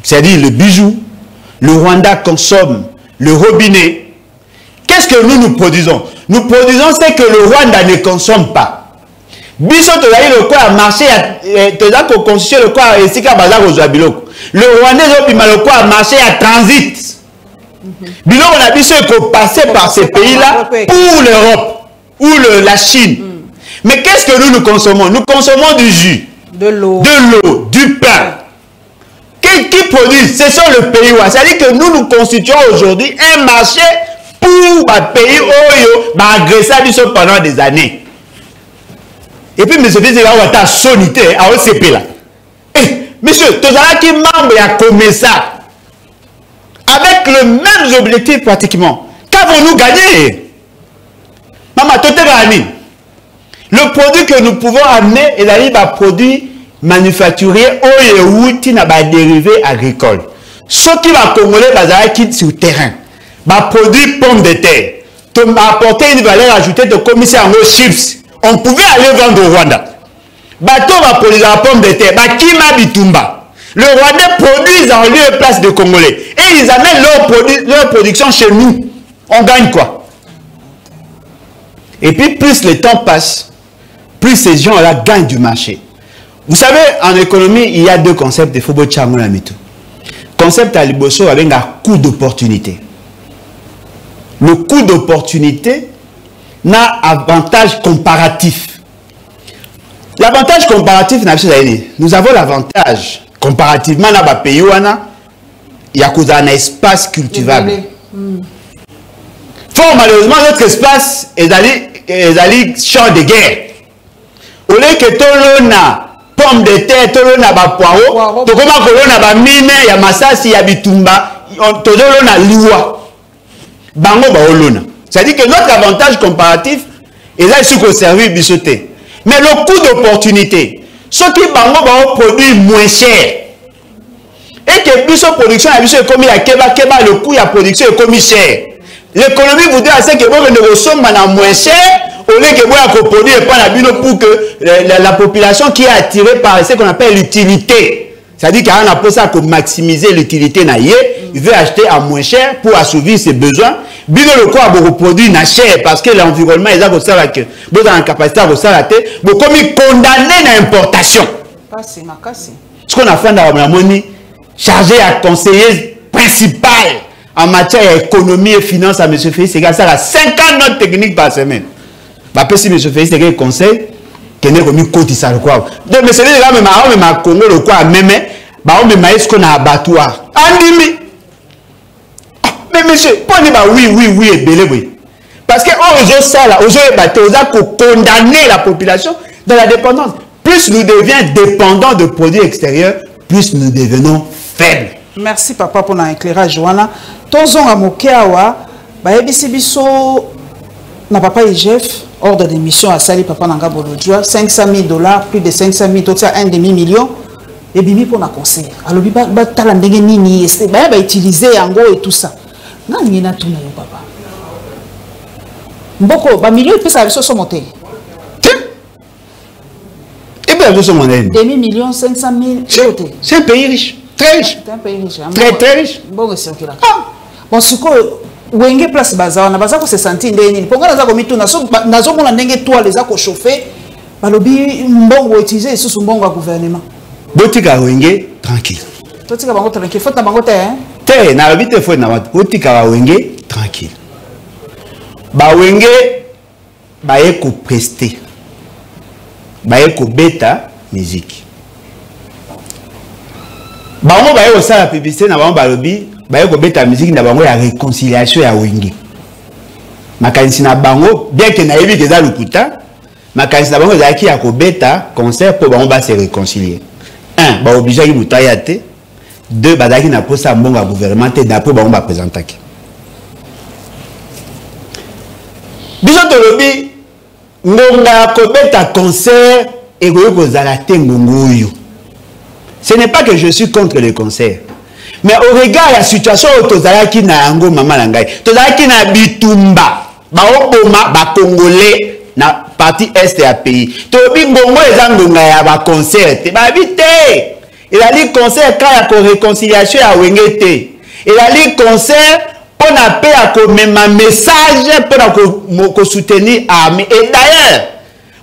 c'est-à-dire le bijou. Le Rwanda consomme le robinet. Qu'est-ce que nous produisons? Nous produisons ce que le Rwanda ne consomme pas. Biso tozali le quoi marché toza ko constituer le quoi esika baza ko zwa biloko. Le Rwandais opima le quoi marché à transit. Biloko na biso ko passer par ces pays-là pour l'Europe ou la Chine. Mais qu'est-ce que nous consommons? Nous consommons du jus, de l'eau, du pain. Qui produit? Ce sont les pays. C'est-à-dire que nous constituons aujourd'hui un marché pour les pays qui ont agressé biso pendant des années. Et puis, monsieur, c'est là où tu as sonité à OCP là. Monsieur, tu as qui membre à Comessa avec le même objectif pratiquement. Qu'avons-nous gagné? Maman, tu as gagné. Le produit que nous pouvons amener est un produit manufacturier ou dérivé agricole. Ce qui va congolais, qui sur le terrain. Produit pomme de terre. Tu m'as apporté une valeur ajoutée de commissaire en chips. On pouvait aller vendre au Rwanda. Bateau va produire la pomme de terre. Kima Bitumba. Le Rwandais produit en lieu et place de Congolais. Et ils amènent leur production chez nous. On gagne quoi? Et puis plus le temps passe, plus ces gens-là gagnent du marché. Vous savez, en économie, il y a deux concepts de Fobo Tchango Lamitou. Concept à Liboso avec un coût d'opportunité. Le coût d'opportunité n'a avantage comparatif. L'avantage comparatif, nous avons l'avantage comparativement dans les pays où il y a un espace cultivable. Fort malheureusement, notre espace est allé champ de guerre. Au lieu que tout le pomme de terre, tout le poireau, tout le mine, il y a Massassi, il y a Bitumba, tout le liwa. Bango baolona. C'est-à-dire que notre avantage comparatif est là sur le service bisoté. Mais le coût d'opportunité, ceux qui produisent moins cher, et que biso production est comme le coût de la production est comme cher. L'économie voudrait assez que vous sommes moins cher, au lieu que vous produire pour que la population qui est attirée par ce qu'on appelle l'utilité. C'est-à-dire qu'on a pour ça que maximiser l'utilité, il veut acheter à moins cher pour assouvir ses besoins. Bino le quoi vous produit na cher parce que l'environnement est là pour ça que vous avez une capacité à vous s'arrêter. Vous comme condamné à l'importation. Ce qu'on a fait dans la monnaie, chargé à conseiller principal en matière d'économie et finance à M. Félix Ségué, ça a 50 notes techniques par semaine. Si M. Félix Ségué conseil, qu'il est remis côté ça le quoi. Donc, M. Ségué, là, même à Congo, le quoi, même, même est-ce qu'on a abattoir. Andimi. Mais monsieur, prenez oui, et belé, oui. Parce que on a condamné la population dans la dépendance. Plus nous devenons dépendants de produits extérieurs, plus nous devenons faibles. Merci papa pour l'éclairage. Joana. Tozon à Mokeawa, Baebisi Biso, na papa IGF, ordre d'émission à Sali papa Nanga Bolodjoa, $500,000, plus de 500 000, tout ça, $1,5 million. Et bimi pour la conseil. Alors, il va utiliser en gros et tout ça. Non, il y a tout, papa. Beaucoup, bah, milieu, il peut savoir sur monter. Et bien, vous sommes monnaie. 2 millions 500 000. C'est un pays riche. Très riche. C'est un pays riche. Très riche. Bon, c'est ok là. Bon, c'est quoi? Wenge place baza, on a besoin de se sentir ndeni. Pourquoi nous avons mis tout na zo mona ndenge toi les a ko chauffer. Balobi mbongo utiliser sous mbongo gouvernement. Botika wenge tranquille. Botika bango tranquille. Faut na bango te hein. Te na habite faut na botika wenge tranquille. Ba wenge ba eko prester. Ba eko beta musique. Bango ba eko sala publicité na bango balobi ba eko beta musique na bango ya réconciliation ya wenge. Makanisi na bango bien que na yebi que za lukuta, makanisi na bango za ki ya ko beta concert pour bango ba se réconcilier. 1 ba obligé ki mutaya te. 2 ba daki na posa mbonga gouvernement te d'après bango ba présenter. Biso to lobi ngonga ko beta concert et ko zala te ngongo yo. Ce n'est pas que je suis contre les concerts. Mais au regard de la situation où tozalaki na yango mama na ngai, tozalaki na bitumba, ba oboma ba congolais na partie est ya pays. Tobi ngongo ezangonga ya ba concert, ba bité. Il a dit concert quand ya ko réconciliation ya wengete. Il a dit concert pour na paix à ko même message pour na ko soutenir armée. Et d'ailleurs,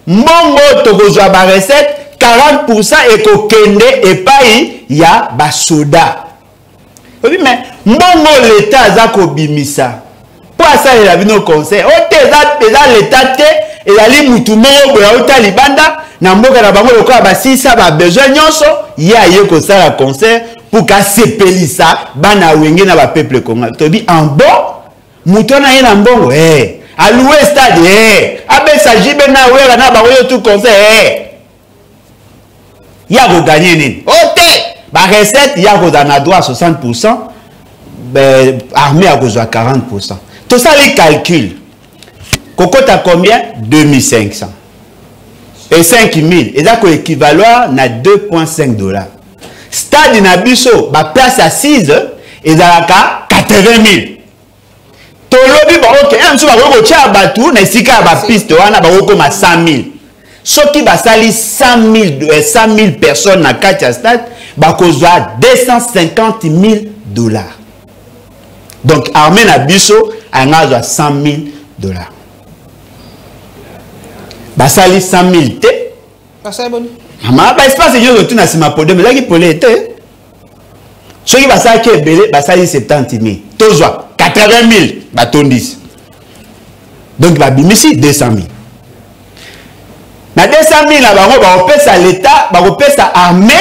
mongo tokozwa ba recette 40% et ko kende et payi ya ba soda. Oui, mais mon l'État a kobimisa. Pour ça, il a vu nos conseils. L'État et la ligne moutoumé au Talibanda, n'a pas la banque de quoi, si ça va besoin, il y a eu que ça la conseil pour qu'à s'épeler ça, bana wenge na ba peuple congolais. Tobi en bon, mouton na yé en bon, à l'ouest stade, abe s'agit ben na wera na ba tout conseil, il y a gagné nini. La recette, il y a un droit à 60%, armée à 40%. Tout ça, les calculs. Coco, tu as combien? 2500. Et 5000. Et ça, l'équivalent à $2,5. Stade Nabiso, ma place assise, et ça a 80 000. Tu as ok, un peu de piste, on a 100 000. Ce qui va salir 100 000 personnes dans le stade, va causer $250 000. Donc, armée na biso a 100 000 $. Va salir 100 000 te. Ça bon. Ama ba espace yo retourne à ma podem, là qui polé te. Ce qui va salir qui est belé, va salir 70 000. Tozwa 80 000 ba tondis. Donc va bimisi 200 000. Na 200 000 la bango ba opesa à l'état, ba opesa armée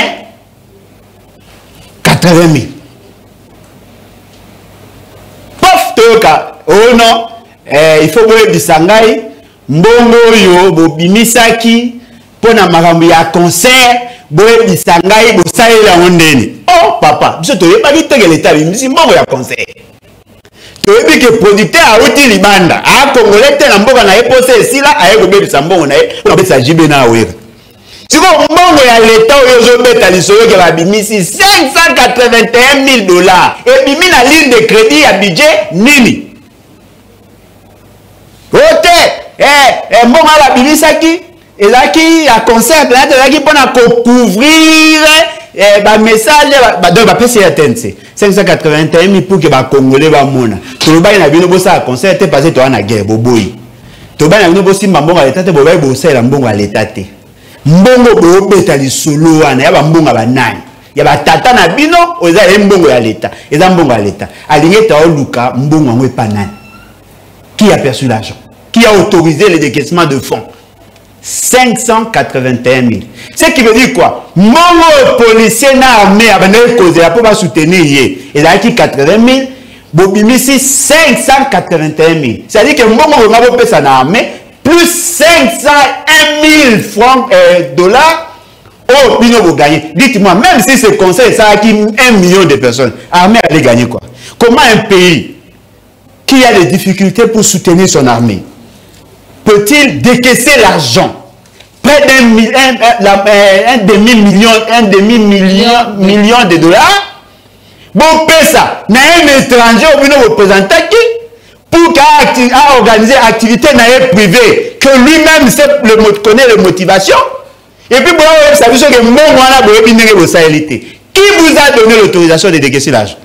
80 000. Pof toka. Oh non, il faut boye bisangai mbongo yo bo bimisaki pona makambo ya concert boye bisangai bo salela ondeni. Oh papa, biso to yeba biteke l'état bimisi mbongo ya concert. Toyebi que producteur a outi libanda a congolais te na mboka na epose esila aye kobebisa mbongo na ye na besa jibe na awera. Siko mbongo ya leta oyo zobeta lisolo ke babimisi $581 000 et bimi na ligne de crédit ya budget nini. Ote mbongo la bimisaki ezaki ya concert là ezaki pona ko couvrir ba message ba donc ba pesi attention 581 000 pour que ba congolais ba mona to ba na bino bosa concert te passé to na guerre boboyi to ba na bino bosi mbongo ya leta te bobayi bosela mbongo ya leta te mbongo bo beta lisolo wana ya ba mbongo ba nani ya ba tata na bino oza mbongo ya l'État eza mbongo ya l'État alingi ta luka mbongo ngwe panani. Qui a perçu l'argent? Qui a autorisé le décaissement de fonds? 581 000. Ce qui veut dire quoi? Mon policier n'a armé à cause pour soutenir et il a acquis 80 000. Bobimisi 581 000. C'est-à-dire que mon policier n'a armé plus 501 000 francs dollars. Oh, bino vous gagnez. Dites-moi, même si ce conseil ça a acquis 1 million de personnes, armée allait gagner quoi? Comment un pays qui a des difficultés pour soutenir son armée peut-il décaisser l'argent? Près d'un demi-million de dollars? Bon, ça, n'a un étranger au bout représentant qui pour organiser activité privée que lui-même connaît les motivations. Et puis, bon, ça veut dire que mon qui vous a donné l'autorisation de décaisser l'argent?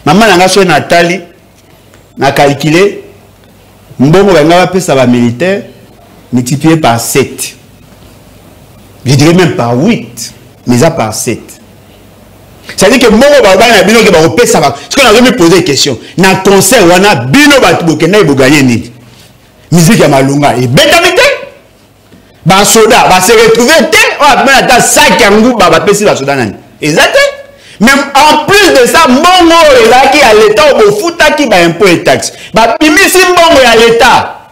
Maman n'a Nathalie n'a calculé mbongo ça va militaire multiplié par 7. Je dirais même par 8, mais ça par 7. C'est-à-dire que mbongo ba bino ke ba opesa ba. Ce qu'on a jamais posé question. Na concert wana bino ba tubokena iboganye ni. Musique ya malunga et betamite. Ba soda ba se retrouver te o a ta sac yangu ba pesi ba soda nani. Exact. Mais en plus de ça, mbongo est qui à l'État au futa qui va impôt et taxe. Bah bimisi mbongo à l'État.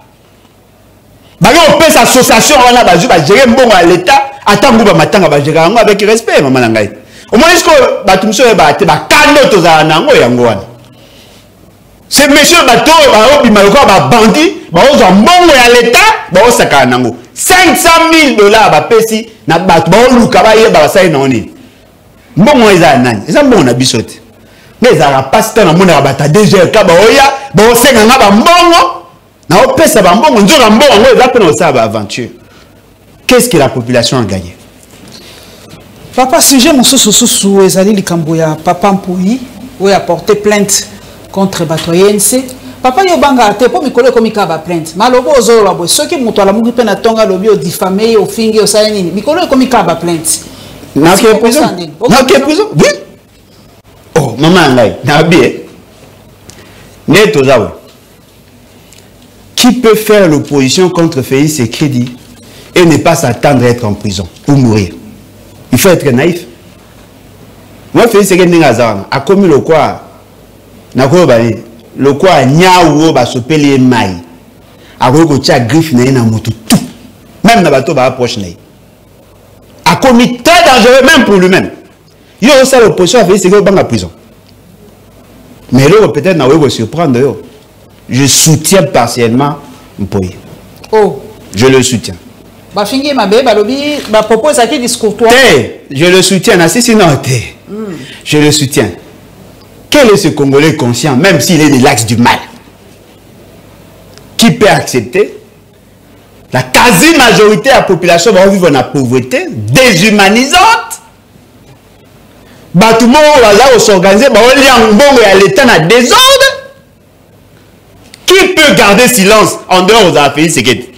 Bah on peut association on a ba gérer mbongo à l'État. Attends vous ba matanga ba gérer avec respect maman nangai. Au moins est-ce que ba tumso ba te ba kando to za nango yango wana. C'est monsieur bato ba obima ko ba bandi ba oza mbongo à l'État ba osaka nango. 500 000 $ ba pesi na ba luka ba ye ba sai na oni. Mbongo eza nani? Eza mbongo na bisote. Mais eza la pasteur na mona bata DG ka ba oya, ba osenga nga ba mbongo. Na opesa ba mbongo nzoka mbongo ngo eza pena osaba aventure. Qu'est-ce que la population a gagné? Papa sujet mosusu ezali likambo ya papa Mpuyi où a porté plainte contre Batoyense. Papa yobanga te po mikolo komika ba plainte. Malobo ozolo abo soki muto ala mugi pena tonga lobi o diffamer o fingi o sa nini. Mikolo komika ba plainte. N'a que prison? Oui. Oh, maman, n'a bien. Qui peut faire l'opposition contre Félix Tshisekedi et ne pas s'attendre à être en prison pour mourir? Il faut être naïf. Moi, Félix Tshisekedi a commis le quoi? Le quoi? Niaou ba sopeli mai. A ko tia griffe na moto tout. Même na bato ba approche na. A commis très dangereux même pour lui-même. Il y a aussi l'opposition à Félix Tshisekedi dans la prison. Mais là, peut-être, on va surprendre. Je soutiens partiellement Mpuyi. Oh. Je le soutiens. Je le soutiens. Je le soutiens. Quel est ce Congolais conscient, même s'il est de l'axe du mal, qui peut accepter? La quasi-majorité de la population va vivre dans la pauvreté déshumanisante. Tout le monde va s'organiser, à l'État dans désordre. Qui peut garder silence en dehors de la Félix Tshisekedi?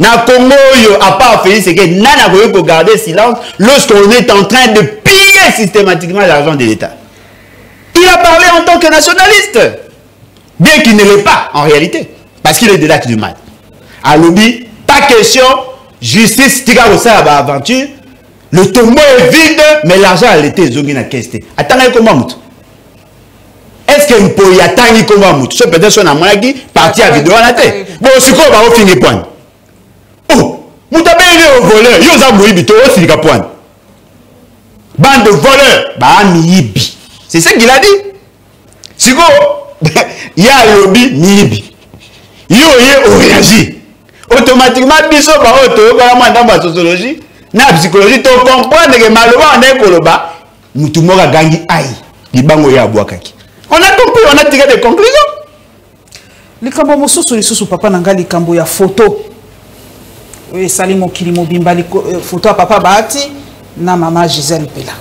Na Congo, à part Félix Tshisekedi, n'a pas garder silence lorsqu'on est en train de piller systématiquement l'argent de l'État. Il a parlé en tant que nationaliste, bien qu'il ne l'est pas en réalité, parce qu'il est de l'acte du mal. À l'oubli, pas question, justice, tika rosa ba aventure, le tombeau est vide, mais l'argent a été zongi na caisse. Attendez comment moutou. Est-ce que Mpuyi attend comment moutou? C'est peut-être son amagi parti à vidéo na tête. Bon, c'est quoi va finir point. Oh, moutou a au voleur, yo za moui bito au finir point. Bande de voleurs, ba miyibi. C'est ça qu'il a dit. C'est quoi? Il y a un lobby miyibi. Yo réagit. Automatiquement, biso ba auto ba dans la sociologie, na psychologie, to comprendre que malheureusement on est koloba, mutu moko gangi ai, libango ya bwakaki. On a compris, on a tiré des conclusions. Likambo mosusu lisusu papa nanga likambo ya photo. Oui, salimo kilimo bimbali photo ya papa Bahati na mama Gisèle Pela.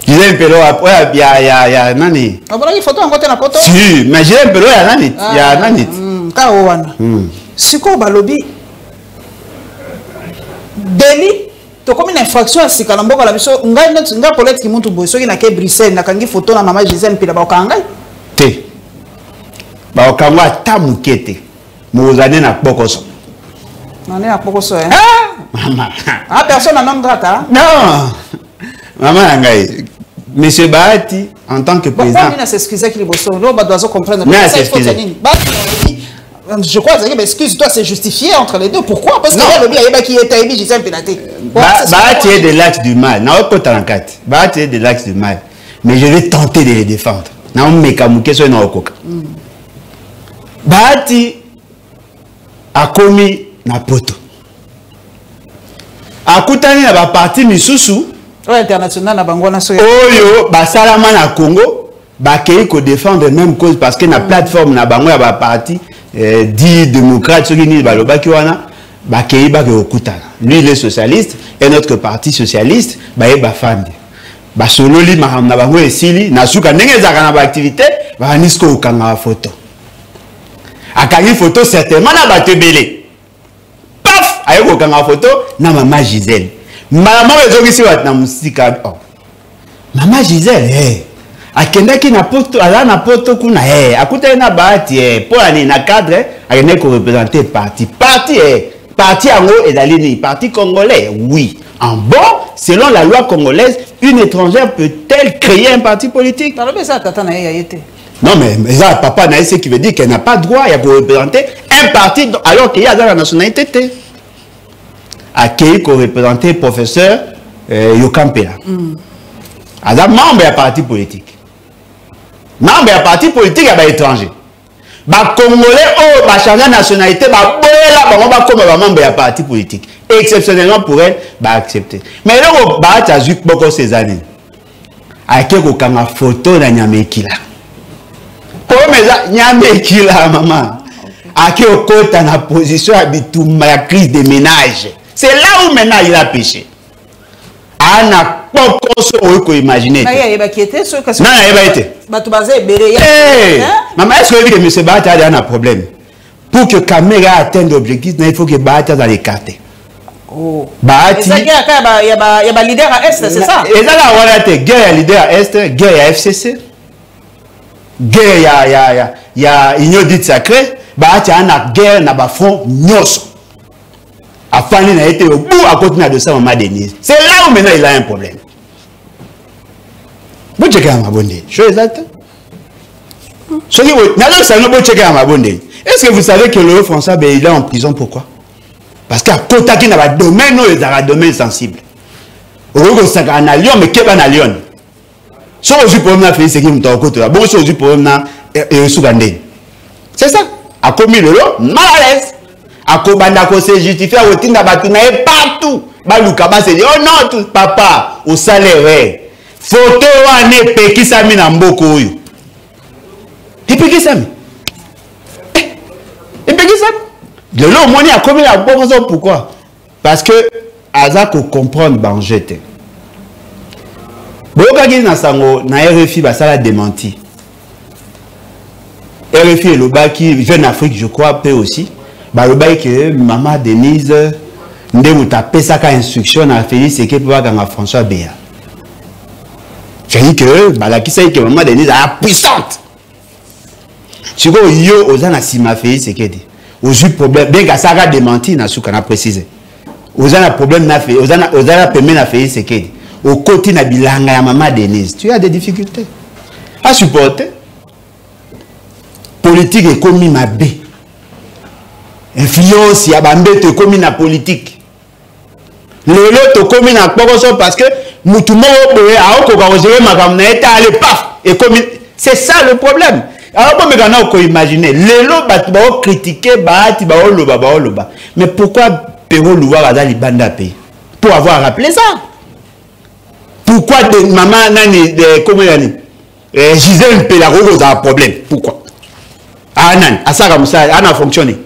Gisèle Pela après ya nani? Abona photo ngote na photo? Si, mais Gisèle Pela ya nani? Ya nani? Ka wana. Siko balobi Deli to comme une infraction à Sikalamboka la biso nga Colette Kimuntu boy soki na ke Bruxelles na kangi photo na maman Gisèle pila ba okanga te ba okanga ta mukete mozane na pokoso nane na pokoso hein maman ah personne n'a non grata non maman ngai monsieur Bahati en tant que président pourquoi il s'excuser qu'il bosso là ba doit comprendre mais s'excuser je crois que excuse-toi c'est justifié entre les deux pourquoi parce que là le bien qui était Ibi Gisèle Pénaté Bahati est de l'axe du mal na pas 34 Bahati est de l'axe du mal mais je vais tenter de les défendre na meka mukeso na okoka Bahati a commis na poto akutani na ba parti misusu international na bango na so oyo basalama na Congo bakei ko défendre même cause parce que na plateforme na bango ya ba parti dit démocrate soki ni balobaki wana bakei ba ke okutana lui il est socialiste et notre parti socialiste ba fandi ba sololi maham na bango esili na suka ndenge zaka na ba activité ba nisko okanga photo akangi photo certainement na batebele paf ayo okanga photo na maman Gisèle maman ezongisi wat na musika maman Gisèle akendaki na poto ala na poto kuna akutana na Bahati pour aller na cadre akende ko représenter parti ango ezali parti congolais oui en bon selon la loi congolaise une étrangère peut-elle créer un parti politique non mais ça papa na ce qui veut dire qu'elle n'a pas droit à représenter un parti alors qu'il y a dans la nationalité accueilli pour représenter professeur Yokampela ada membre du parti politique membre du parti politique à l'étranger ba congolais oh ba changer nationalité ba boela ba comme ba membre du parti politique exceptionnellement pour elle ba accepter mais là ba ta juk boko ces années ake ko kanga photo na Nyamekila pour mais Nyamekila maman ake okota na position habituma ya crise de ménage c'est là où maintenant il a péché ana pokoso oiko imaginer na yeba kiete so kasi na yeba été batu bazé béré maman est-ce que monsieur Bahati a un problème pour que caméra atteigne l'objectif il faut que Bahati dans les cartes oh Bahati il y a leader à est c'est ça et là voilà te guerre leader à est guerre à FCC guerre ya union dite sacrée Bahati a une guerre na ba front nyoso afani na été au bout à côté de ça maman Denise c'est là où maintenant il a un problème vous checkez ma bonne chose exacte ce qui vous n'allez ça ne checker ma bonne est-ce que vous savez que le François il est en prison pourquoi parce qu'à côté qui n'a pas domaine non il a un domaine sensible au lieu ça na Lyon mais qu'est-ce na Lyon so aujourd'hui pour na faire ce qui me t'a côté là bon so aujourd'hui pour na et Sougandé c'est ça a commis le lot mal à l'aise akobanda ko se justifier otinda batu na partout baluka ba se oh non tout papa au salaire photo wane pekisami na mboko oyo ipekisami lelo moni akomi la bonzo pourquoi parce que azako comprendre danger te boka gi na sango na RFI basala démenti RFI le baki Jeune Afrique je crois peut aussi balobai que maman Denise ndemu tapesaka instruction na Félix Sekeke pour ganga François Béa. J'ai dit que balaki sait que maman Denise est puissante. Tu vois yo ozana sima Félix Sekeke. Ozu problème bien gasaka démenti na suka na préciser. Ozana problème na fait ozana permet na Félix Sekeke. Au côté na bilanga ya maman Denise. Tu as des difficultés à supporter. Politique est commis ma B. Influence ya bambete comme na politique lelo to comme na pokoso parce que mutu moko boye aoko ka gérer makam na eta ale paf et comme c'est ça le problème alors comme kana ko imaginer lelo bat ba critiquer Bahati ba loba mais pourquoi Péro Louwa va libanda pays pour avoir rappelé ça pourquoi de maman nani de comment nani Gisèle Pélago a un problème pourquoi anan asaka musa ana fonctionner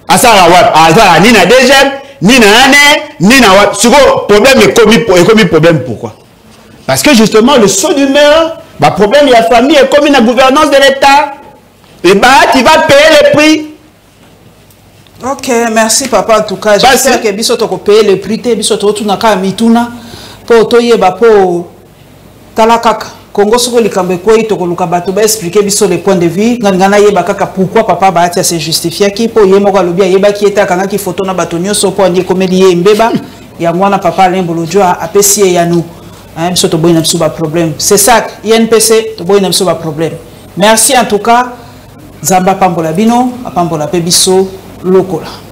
asara wap azara ni na deuxième ni na année ni na wap suko problème est commis problème pourquoi parce que justement le saut d'humeur bah problème il y a famille est commis la gouvernance de l'État et bah tu vas payer le prix Ok, merci papa en tout cas. J'espère que biso to payer le prix te biso to tuna ka mituna po to yeba po talakaka Congo soko likambe ko ito ko luka bato ba expliquer biso le point de vue ngana yeba kaka pourquoi papa ba ati se justifier ki po yemo ka lobia yeba ki eta kanga ki photo na bato nyoso po andi komeli ye mbeba ya mwana papa Lembo Lodjoa apesi ya nous biso to boyina biso ba problème c'est ça INPC to boyina biso ba problème. Merci en tout cas Zamba pambola bino apambola pe biso lokola.